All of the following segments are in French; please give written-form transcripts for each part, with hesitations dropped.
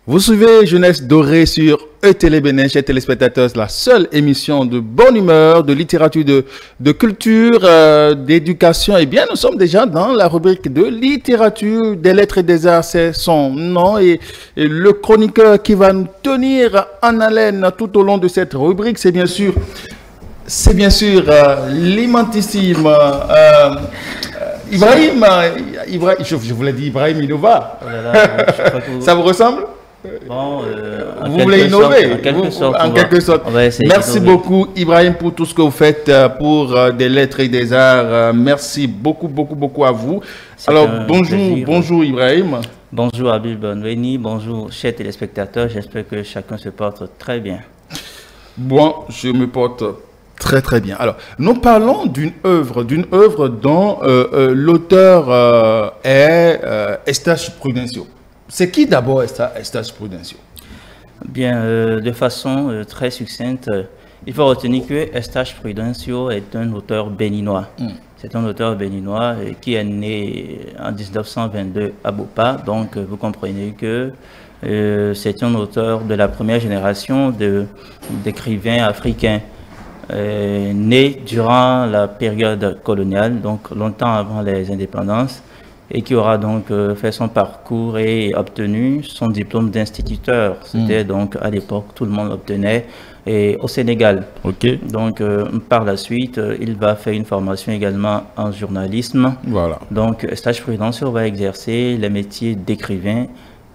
Vous suivez Jeunesse Dorée sur E-Télé Bénin, chers téléspectateurs, la seule émission de bonne humeur, de littérature, de culture, d'éducation. Eh bien, nous sommes déjà dans la rubrique de littérature, des lettres et des arts, c'est son nom. Et le chroniqueur qui va nous tenir en haleine tout au long de cette rubrique, c'est bien sûr l'immensissime Ibrahim, je voulais dire Ibrahim Innova. Oh là là, je crois que Ça vous ressemble? bon, Vous voulez innover? en quelque sorte. Merci beaucoup Ibrahim pour tout ce que vous faites pour des lettres et des arts. Merci beaucoup à vous. Alors bonjour Ibrahim. Bonjour Habib Bonveni, bonjour chers téléspectateurs, j'espère que chacun se porte très bien. Bon, je me porte très bien. Alors, nous parlons d'une œuvre dont l'auteur est Eustache Prudencio. C'est qui d'abord Eustache Prudencio? Bien, de façon très succincte, il faut retenir que Eustache Prudencio est un auteur béninois. C'est un auteur béninois qui est né en 1922 à Bopa, donc vous comprenez que c'est un auteur de la première génération d'écrivains africains. Né durant la période coloniale, donc longtemps avant les indépendances, et qui aura donc fait son parcours et obtenu son diplôme d'instituteur. C'était donc à l'époque, tout le monde obtenait, et au Sénégal. Okay. Donc par la suite, il va faire une formation également en journalisme. Voilà. Donc Eustache Prudencio va exercer les métiers d'écrivain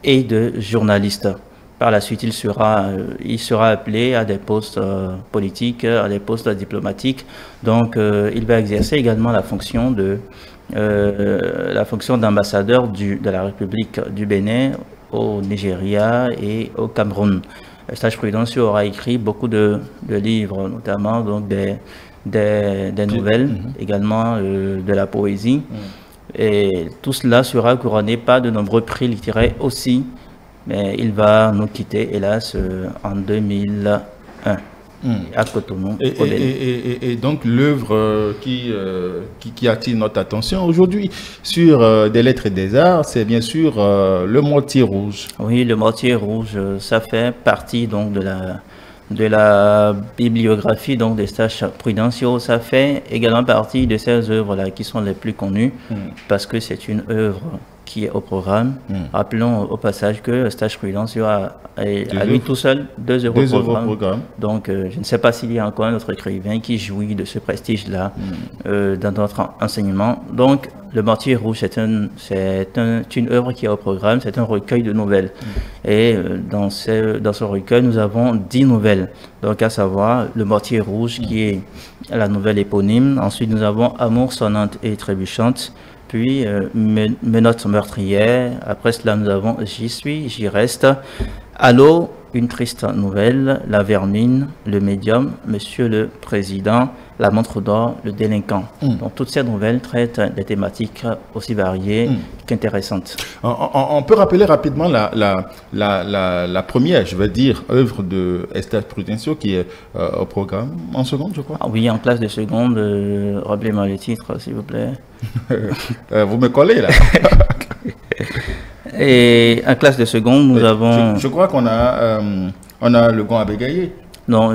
et de journaliste. Par la suite, il sera appelé à des postes politiques, à des postes diplomatiques. Donc, il va exercer également la fonction d'ambassadeur de la République du Bénin au Nigeria et au Cameroun. Eustache Prudencio aura écrit beaucoup de livres, notamment donc des nouvelles, également de la poésie. Et tout cela sera couronné par de nombreux prix littéraires aussi. Mais il va nous quitter, hélas, en 2001, à Cotonou. Et donc, l'œuvre qui attire notre attention aujourd'hui sur des lettres et des arts, c'est bien sûr Le Mortier Rouge. Oui, Le Mortier Rouge, ça fait partie donc de la bibliographie d'Eustache Prudencio. Ça fait également partie de ces œuvres-là qui sont les plus connues, parce que c'est une œuvre qui est au programme. Rappelons au passage que Eustache Prudencio a lui tout seul deux œuvres au programme. Donc, je ne sais pas s'il y a encore un autre écrivain qui jouit de ce prestige-là dans notre enseignement. Donc, Le Mortier Rouge, c'est une œuvre qui est au programme, c'est un recueil de nouvelles. Et dans ce recueil, nous avons 10 nouvelles. Donc, à savoir Le Mortier Rouge, qui est la nouvelle éponyme. Ensuite, nous avons Amour sonnante et trébuchante. Puis Menottes meurtrières. Après cela, nous avons J'y suis, j'y reste. Allô, une triste nouvelle. La vermine, le médium, Monsieur le Président, La montre d'or, le délinquant. Donc toutes ces nouvelles traitent des thématiques aussi variées qu'intéressantes. On peut rappeler rapidement la première, je veux dire, œuvre de Eustache Prudencio qui est au programme en seconde, je crois. Ah oui, en classe de seconde. Rappelez-moi le titre, s'il vous plaît. Vous me collez là. Et en classe de seconde, nous avons... Je crois qu'on a Le Gant à bégayer. Non,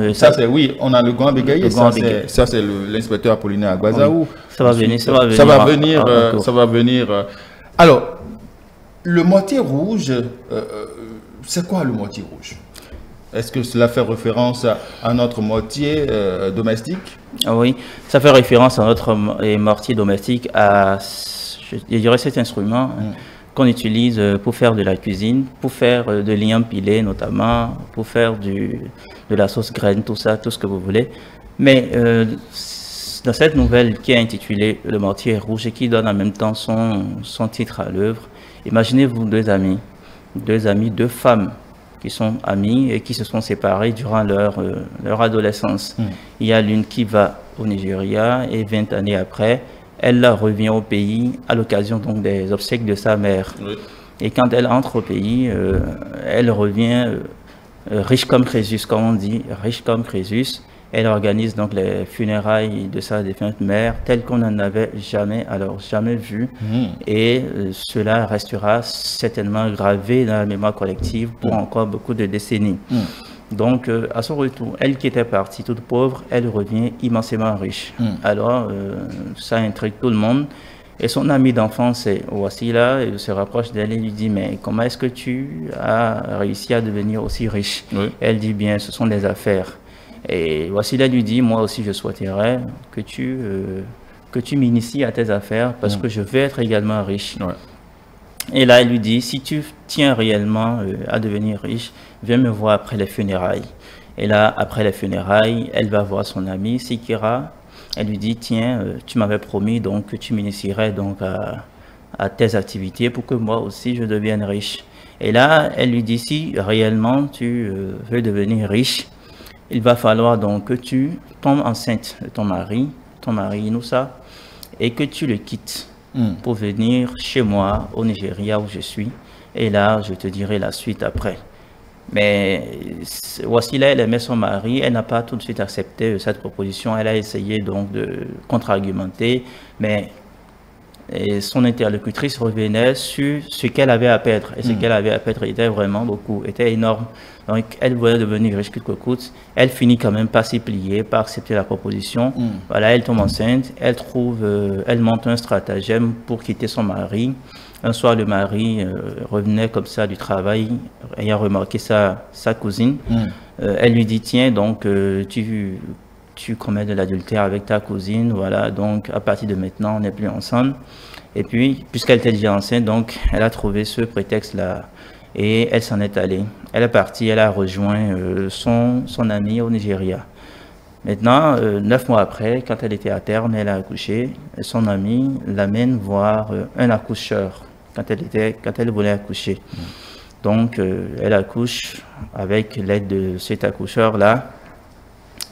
oui, on a Le Gant à bégayer. Ça, c'est l'inspecteur Apollinaire Agbazaou. Oui. Ça va venir. Alors, Le Mortier Rouge, c'est quoi Le Mortier Rouge? Est-ce que cela fait référence à notre mortier domestique? Oui, ça fait référence à notre mortier domestique, je dirais cet instrument qu'on utilise pour faire de la cuisine, pour faire de l'impilé notamment, pour faire de la sauce graine, tout ça, tout ce que vous voulez. Mais dans cette nouvelle qui est intitulée Le Mortier Rouge et qui donne en même temps son titre à l'œuvre, imaginez-vous deux femmes qui sont amies et qui se sont séparées durant leur adolescence. Il y a l'une qui va au Nigeria et 20 années après, elle revient au pays à l'occasion donc des obsèques de sa mère. Oui. Et quand elle entre au pays, elle revient riche comme Crésus, comme on dit, riche comme Crésus. Elle organise donc les funérailles de sa défunte mère telles qu'on n'en avait jamais, alors jamais vu. Et cela restera certainement gravé dans la mémoire collective pour encore beaucoup de décennies. Donc, à son retour, elle qui était partie toute pauvre, elle revient immensément riche. Alors, ça intrigue tout le monde. Et son ami d'enfance, Wassila, il se rapproche d'elle et lui dit, mais comment est-ce que tu as réussi à devenir aussi riche? Elle dit, bien, ce sont des affaires. Et Wassila lui dit, moi aussi je souhaiterais que tu m'inities à tes affaires parce que je veux être également riche. Et là, elle lui dit, si tu tiens réellement à devenir riche, viens me voir après les funérailles. Et là, après les funérailles, elle va voir son amie Sikira. Elle lui dit, tiens, tu m'avais promis donc que tu m'initierais donc à tes activités pour que moi aussi je devienne riche. Et là, elle lui dit, si réellement tu veux devenir riche, il va falloir donc que tu tombes enceinte de ton mari Inoussa, et que tu le quittes pour venir chez moi au Nigeria où je suis. Et là, je te dirai la suite après. Mais Wassila, elle aimait son mari, elle n'a pas tout de suite accepté cette proposition. Elle a essayé donc de contre-argumenter, mais son interlocutrice revenait sur ce qu'elle avait à perdre. Et ce qu'elle avait à perdre était vraiment beaucoup, était énorme. Donc elle voulait devenir riche coûte que coûte. Elle finit quand même par s'y plier, par accepter la proposition. Voilà, elle tombe enceinte, elle monte un stratagème pour quitter son mari. Un soir, le mari revenait comme ça du travail, ayant remarqué sa cousine. Elle lui dit, tiens, donc tu commets de l'adultère avec ta cousine, voilà, donc à partir de maintenant, on n'est plus ensemble. Et puis, puisqu'elle était déjà enceinte, donc elle a trouvé ce prétexte-là et elle s'en est allée. Elle est partie, elle a rejoint son amie au Nigeria. Maintenant, 9 mois après, quand elle était à terme, elle a accouché, son amie l'amène voir un accoucheur quand elle voulait accoucher. Donc, elle accouche avec l'aide de cet accoucheur-là,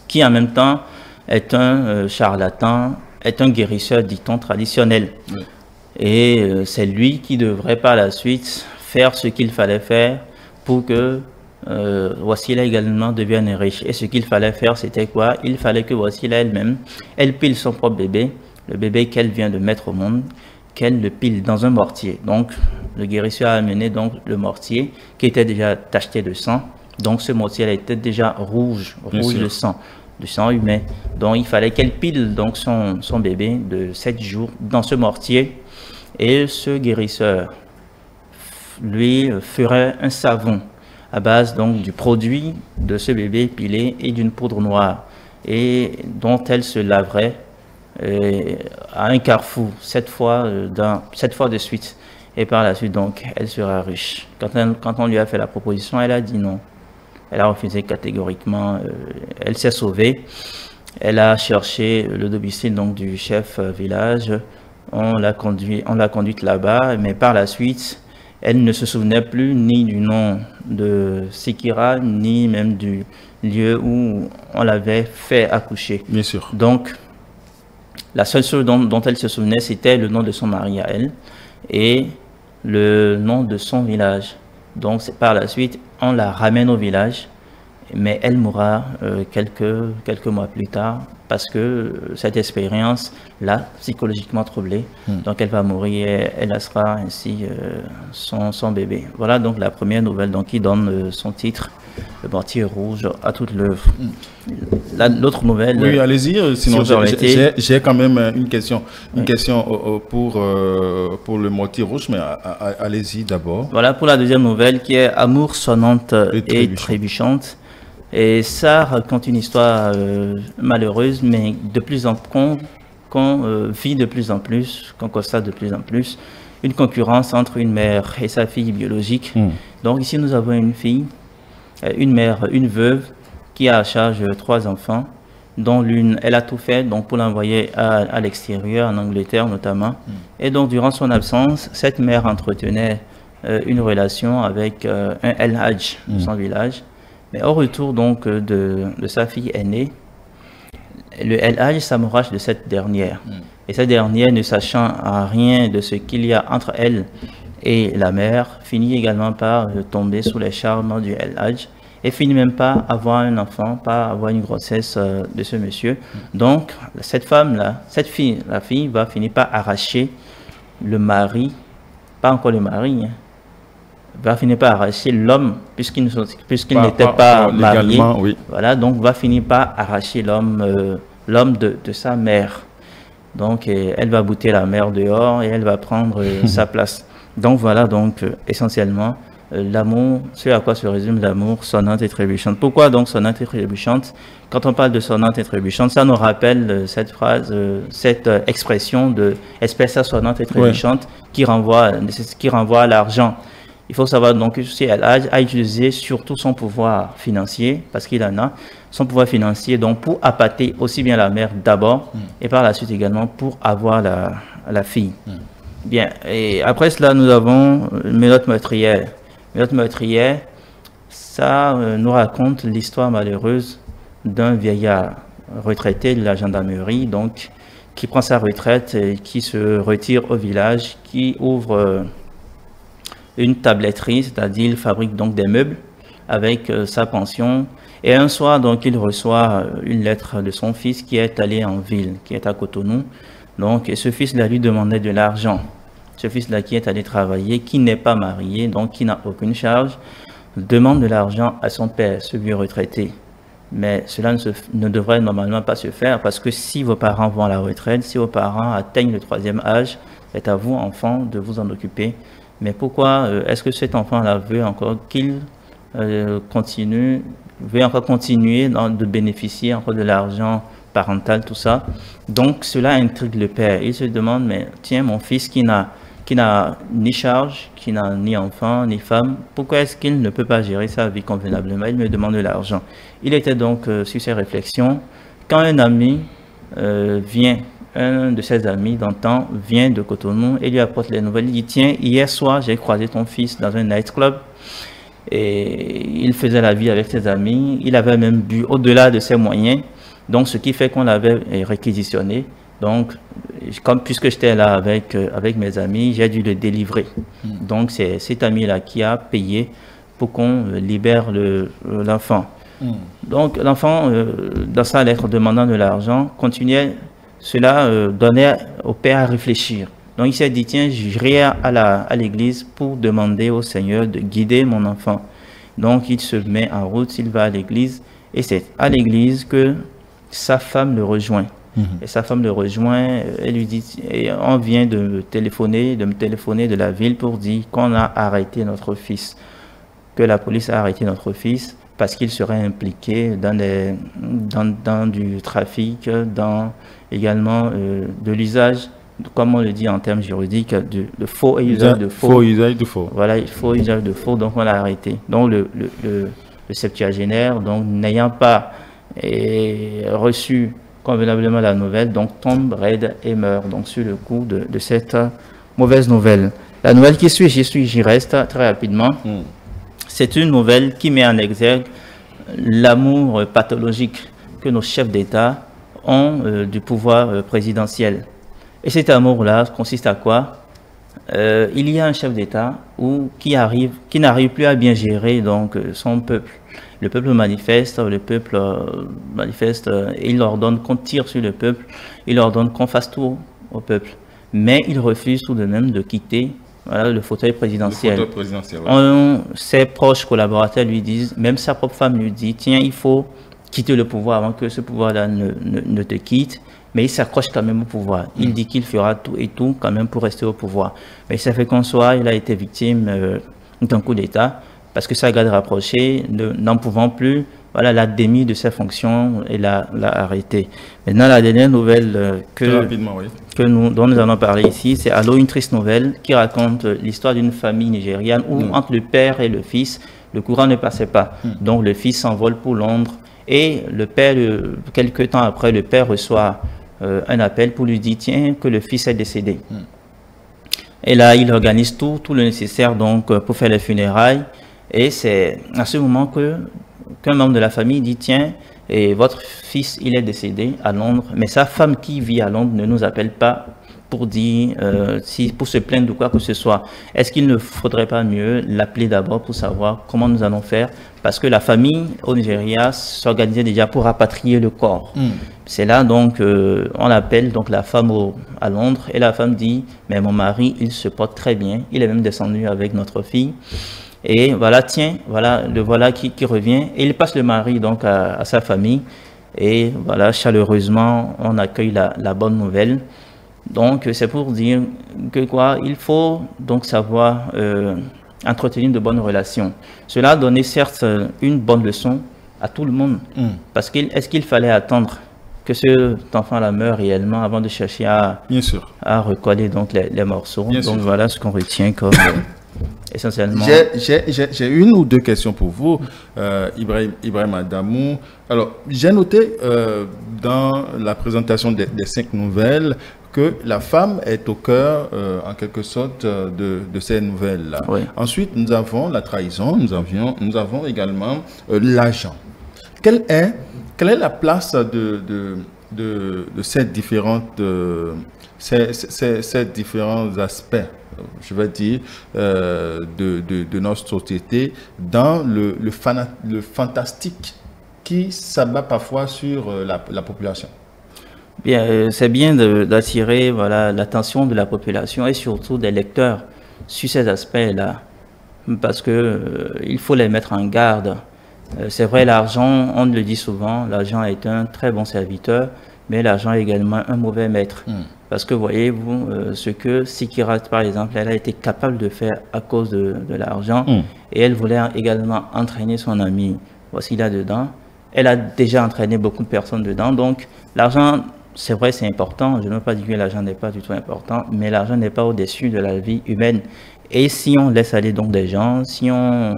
qui en même temps est un charlatan, est un guérisseur, dit-on, traditionnel. Et c'est lui qui devrait par la suite faire ce qu'il fallait faire pour que Wassila également devienne riche. Et ce qu'il fallait faire, c'était quoi? Il fallait que Wassila elle-même, elle pile son propre bébé, le bébé qu'elle vient de mettre au monde, qu'elle le pile dans un mortier. Donc, le guérisseur a amené donc le mortier qui était déjà tacheté de sang. Donc, ce mortier elle était déjà rouge de sang. Du sang humain. Donc il fallait qu'elle pile donc son bébé de 7 jours dans ce mortier et ce guérisseur lui ferait un savon à base donc du produit de ce bébé pilé et d'une poudre noire et dont elle se laverait à un carrefour 7 fois de suite et par la suite donc elle sera riche. Quand on lui a fait la proposition, elle a dit non. Elle a refusé catégoriquement. Elle s'est sauvée. Elle a cherché le domicile donc du chef village. On l'a conduite là-bas, mais par la suite, elle ne se souvenait plus ni du nom de Sikira, ni même du lieu où on l'avait fait accoucher. Bien sûr. Donc, la seule chose dont elle se souvenait, c'était le nom de son mari à elle et le nom de son village. Donc, par la suite, on la ramène au village, mais elle mourra quelques mois plus tard parce que cette expérience l'a psychologiquement troublée. Donc, elle va mourir et elle laissera ainsi son bébé. Voilà donc la première nouvelle donc, qui donne son titre, Le mortier rouge à toute l'œuvre. L'autre nouvelle... Oui, allez-y, sinon j'ai quand même une question, pour le mortier rouge, mais allez-y d'abord. Voilà pour la deuxième nouvelle qui est Amour sonnante et trébuchante. Et ça raconte une histoire malheureuse, mais de plus en qu'on vit de plus en plus, qu'on constate de plus en plus, une concurrence entre une mère et sa fille biologique. Donc ici nous avons une fille, une mère, une veuve, qui a à charge 3 enfants, dont l'une, elle a tout fait donc pour l'envoyer à l'extérieur, en Angleterre notamment. Et donc durant son absence, cette mère entretenait une relation avec un El Hadj de son village. Mais au retour donc de sa fille aînée, le El Hadj s'amourache de cette dernière. Et cette dernière, ne sachant rien de ce qu'il y a entre elle et la mère, finit également par tomber sous les charmes du El Hadj. et finit même pas avoir un enfant, pas avoir une grossesse de ce monsieur. Donc, cette femme-là, la fille va finir par arracher le mari, pas encore le mari, hein, va finir par arracher l'homme, puisqu'il n'était pas marié. Oui. Voilà, donc va finir par arracher l'homme de sa mère. Donc, elle va bouter la mère dehors et elle va prendre sa place. Donc, voilà, donc, essentiellement, l'amour, ce à quoi se résume l'amour sonnante et trébuchante. Pourquoi donc sonnante et trébuchante? Quand on parle de sonnante et trébuchante, ça nous rappelle cette phrase, cette expression de espèce sonnante et trébuchante qui renvoie à l'argent. Il faut savoir donc que si elle a utilisé surtout son pouvoir financier, parce qu'il en a, son pouvoir financier, donc pour appâter aussi bien la mère d'abord, et par la suite également pour avoir la fille. Bien, et après cela, nous avons Ménote meurtrière. Ménote meurtrière, ça nous raconte l'histoire malheureuse d'un vieillard retraité de la gendarmerie, donc qui prend sa retraite et qui se retire au village, qui ouvre une tabletterie, c'est-à-dire il fabrique donc des meubles avec sa pension. Et un soir, donc, il reçoit une lettre de son fils qui est allé en ville, qui est à Cotonou. Donc, et ce fils-là lui demandait de l'argent. Ce fils-là qui est allé travailler, qui n'est pas marié, donc qui n'a aucune charge, demande de l'argent à son père, ce vieux retraité. Mais cela ne devrait normalement pas se faire parce que si vos parents vont à la retraite, si vos parents atteignent le 3e âge, c'est à vous, enfants, de vous en occuper. Mais pourquoi est-ce que cet enfant-là veut encore qu'il continuer de bénéficier encore de l'argent parental, tout ça? Donc cela intrigue le père. Il se demande, mais tiens, mon fils qui n'a ni charge, qui n'a ni enfant, ni femme, pourquoi est-ce qu'il ne peut pas gérer sa vie convenablement? Il me demande de l'argent. Il était donc sur ses réflexions quand un ami vient. Un de ses amis d'antan vient de Cotonou et lui apporte les nouvelles. Il dit, tiens, hier soir, j'ai croisé ton fils dans un nightclub et il faisait la vie avec ses amis. Il avait même bu au-delà de ses moyens. Donc, ce qui fait qu'on l'avait réquisitionné. Donc, puisque j'étais là avec mes amis, j'ai dû le délivrer. Donc, c'est cet ami-là qui a payé pour qu'on libère l'enfant. Donc, l'enfant, dans sa lettre demandant de l'argent, continuait. Cela donnait au père à réfléchir. Donc il s'est dit, tiens, j'irai à l'église pour demander au Seigneur de guider mon enfant. Donc il se met en route, il va à l'église, et c'est à l'église que sa femme le rejoint. Et sa femme le rejoint, elle lui dit, et on vient de me téléphoner de la ville pour dire qu'on a arrêté notre fils, que la police a arrêté notre fils parce qu'il serait impliqué dans du trafic, dans également de l'usage, comme on le dit en termes juridiques, de faux et usage de faux. Faux usage de faux. Voilà, faux usage de faux, donc on l'a arrêté. Donc le septuagénaire, donc n'ayant pas reçu convenablement la nouvelle, donc tombe raide et meurt donc sur le coup de cette mauvaise nouvelle. La nouvelle qui suit, j'y reste très rapidement. C'est une nouvelle qui met en exergue l'amour pathologique que nos chefs d'État ont du pouvoir présidentiel. Et cet amour-là consiste à quoi? Il y a un chef d'État qui n'arrive plus à bien gérer donc son peuple. Le peuple manifeste, et il ordonne qu'on tire sur le peuple, il ordonne qu'on fasse tout au peuple. Mais il refuse tout de même de quitter le fauteuil présidentiel. Le fauteuil présidentiel, ouais. Ses proches collaborateurs lui disent, même sa propre femme lui dit, tiens, il faut quitter le pouvoir avant que ce pouvoir-là ne te quitte. Mais il s'accroche quand même au pouvoir. Il dit qu'il fera tout et tout quand même pour rester au pouvoir. Mais ça fait qu'un soir, il a été victime d'un coup d'État parce que sa garde rapprochée, n'en pouvant plus, l'a démis de ses fonctions et l'a arrêté. Maintenant, la dernière nouvelle dont nous allons parler ici, c'est Allô, une triste nouvelle qui raconte l'histoire d'une famille nigériane où entre le père et le fils, le courant ne passait pas. Donc le fils s'envole pour Londres et le père, quelques temps après, le père reçoit un appel pour lui dire, tiens, que le fils est décédé. Et là, il organise tout le nécessaire donc pour faire les funérailles. Et c'est à ce moment qu'un membre de la famille dit, tiens, et votre fils, il est décédé à Londres, mais sa femme qui vit à Londres ne nous appelle pas pour dire, pour se plaindre de quoi que ce soit. Est-ce qu'il ne faudrait pas mieux l'appeler d'abord pour savoir comment nous allons faire? Parce que la famille au Nigeria s'organisait déjà pour rapatrier le corps. C'est là donc, on appelle donc la femme à Londres et la femme dit, mais mon mari, il se porte très bien, il est même descendu avec notre fille. Et voilà, tiens, voilà, le voilà qui revient et il passe le mari donc à sa famille. Et voilà, chaleureusement, on accueille la bonne nouvelle. Donc, c'est pour dire que quoi, il faut donc savoir entretenir de bonnes relations. Cela a donné certes une bonne leçon à tout le monde. Parce est-ce qu'il fallait attendre que cet enfant-là meure réellement avant de chercher à recoller donc les morceaux? Bien donc sûr. voilà ce qu'on retient comme essentiellement. J'ai une ou deux questions pour vous, Ibrahim Adamou. Alors, j'ai noté dans la présentation des 5 nouvelles que la femme est au cœur, en quelque sorte, de ces nouvelles-là. Oui. Ensuite, nous avons la trahison, nous avons également l'argent. Quelle est la place de ces différents aspects, je vais dire, de notre société dans le fantastique qui s'abat parfois sur la population? Bien, c'est bien d'attirer voilà, l'attention de la population et surtout des lecteurs sur ces aspects-là, parce que il faut les mettre en garde. C'est vrai, l'argent, on le dit souvent, l'argent est un très bon serviteur, mais l'argent est également un mauvais maître. Parce que voyez-vous, ce que Sikirat, par exemple, elle a été capable de faire à cause de l'argent, et elle voulait également entraîner son ami. Voici là-dedans. Elle a déjà entraîné beaucoup de personnes dedans, donc l'argent, c'est vrai, c'est important. Je ne veux pas dire que l'argent n'est pas du tout important, mais l'argent n'est pas au-dessus de la vie humaine. Et si on laisse aller donc des gens, si on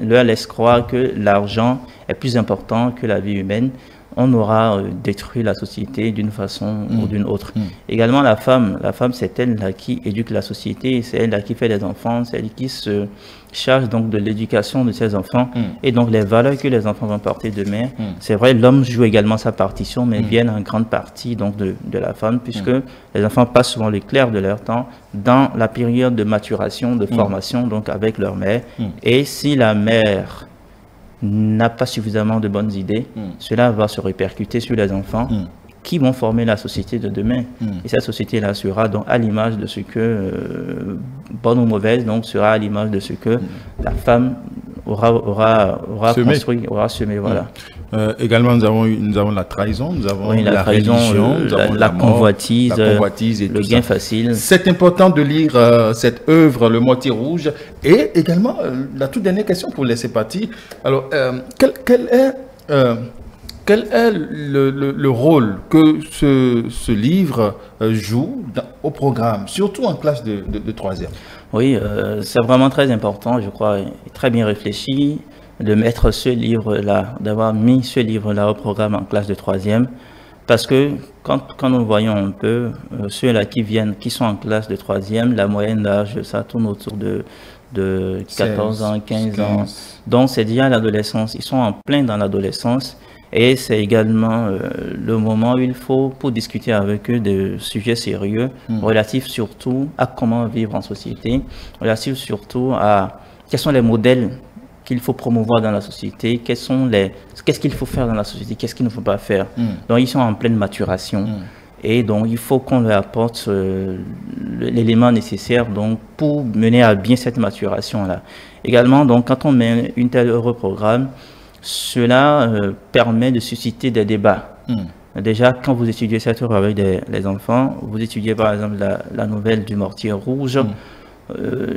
leur laisse croire que l'argent est plus important que la vie humaine, on aura détruit la société d'une façon ou d'une autre. Également, la femme, c'est elle là qui éduque la société, c'est elle là qui fait des enfants, c'est elle qui se charge donc de l'éducation de ses enfants et donc les valeurs que les enfants vont porter demain. C'est vrai, l'homme joue également sa partition, mais viennent en grande partie donc de la femme, puisque les enfants passent souvent le clair de leur temps dans la période de maturation, de formation, donc avec leur mère. Et si la mère n'a pas suffisamment de bonnes idées, cela va se répercuter sur les enfants qui vont former la société de demain. Et cette société-là sera donc à l'image de ce que, bonne ou mauvaise, donc sera à l'image de ce que la femme aura construit, aura semé. Voilà. Également, nous avons la trahison, nous avons la trahison, religion, nous avons la convoitise, et le tout gain ça. facile. C'est important de lire cette œuvre, Le Moitié Rouge. Et également, la toute dernière question pour laisser partir. Alors, quel est le rôle que ce livre joue au programme, surtout en classe de 3e? Oui, c'est vraiment très important, je crois, et très bien réfléchi, de mettre ce livre-là, d'avoir mis ce livre-là au programme en classe de 3e, parce que quand nous voyons un peu ceux-là qui sont en classe de 3e, la moyenne d'âge, ça tourne autour de 14 ans, 15 ans. Donc c'est déjà l'adolescence, ils sont en plein dans l'adolescence. Et c'est également le moment où il faut, pour discuter avec eux de sujets sérieux, relatifs surtout à comment vivre en société, relatifs surtout à quels sont les modèles qu'il faut promouvoir dans la société, qu'est-ce qu'il faut faire dans la société, qu'est-ce qu'il ne faut pas faire. Donc ils sont en pleine maturation. Et donc il faut qu'on leur apporte l'élément nécessaire donc, pour mener à bien cette maturation-là. Également, donc, quand on met une telle œuvre au programme, cela permet de susciter des débats. Déjà, quand vous étudiez cette œuvre avec les enfants, vous étudiez par exemple la nouvelle du Mortier Rouge,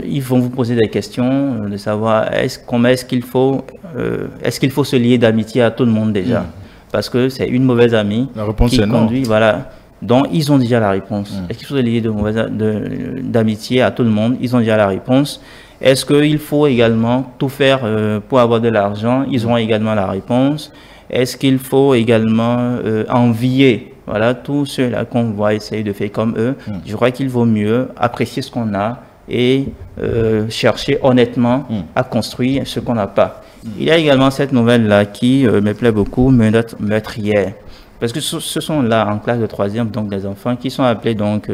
ils vont vous poser des questions de savoir est-ce qu'il faut se lier d'amitié à tout le monde déjà, parce que c'est une mauvaise amie qui conduit, voilà. Donc, ils ont déjà la réponse. Est-ce qu'il faut se lier d'amitié à tout le monde? Ils ont déjà la réponse. Est-ce qu'il faut également tout faire pour avoir de l'argent? Ils auront également la réponse. Est-ce qu'il faut également envier tous ceux-là qu'on va essayer de faire comme eux? Je crois qu'il vaut mieux apprécier ce qu'on a et chercher honnêtement à construire ce qu'on n'a pas. Il y a également cette nouvelle-là qui me plaît beaucoup, Meurtrière. Parce que ce sont là, en classe de 3e, donc des enfants qui sont appelés donc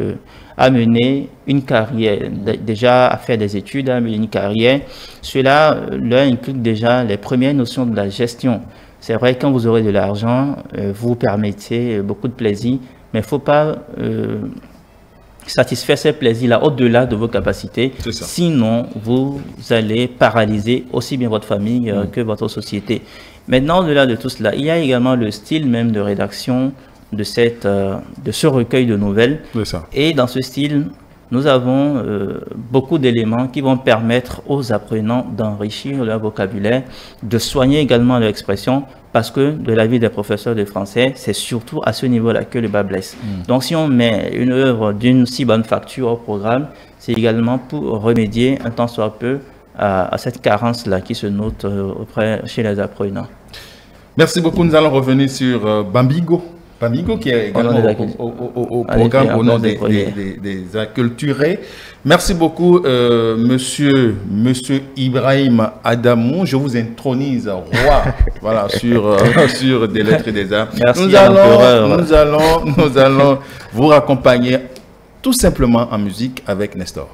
à mener une carrière, déjà à faire des études, à mener une carrière. Cela leur implique déjà les premières notions de la gestion. C'est vrai, quand vous aurez de l'argent, vous permettez beaucoup de plaisir, mais il ne faut pas satisfaire ces plaisirs-là au-delà de vos capacités. Sinon, vous allez paralyser aussi bien votre famille que votre société. Maintenant, au-delà de tout cela, il y a également le style même de rédaction de ce recueil de nouvelles. Et dans ce style, nous avons beaucoup d'éléments qui vont permettre aux apprenants d'enrichir leur vocabulaire, de soigner également leur expression, parce que de l'avis des professeurs de français, c'est surtout à ce niveau-là que le bas blesse. Donc si on met une œuvre d'une si bonne facture au programme, c'est également pour remédier un tant soit peu à cette carence-là qui se note chez les apprenants. Merci beaucoup. Nous allons revenir sur Bambigo. Bambigo qui est également au programme au nom des acculturés. Merci beaucoup, monsieur Ibrahim Adamou. Je vous intronise roi voilà, sur des lettres et des arts. Merci, nous allons vous raccompagner tout simplement en musique avec Nestor.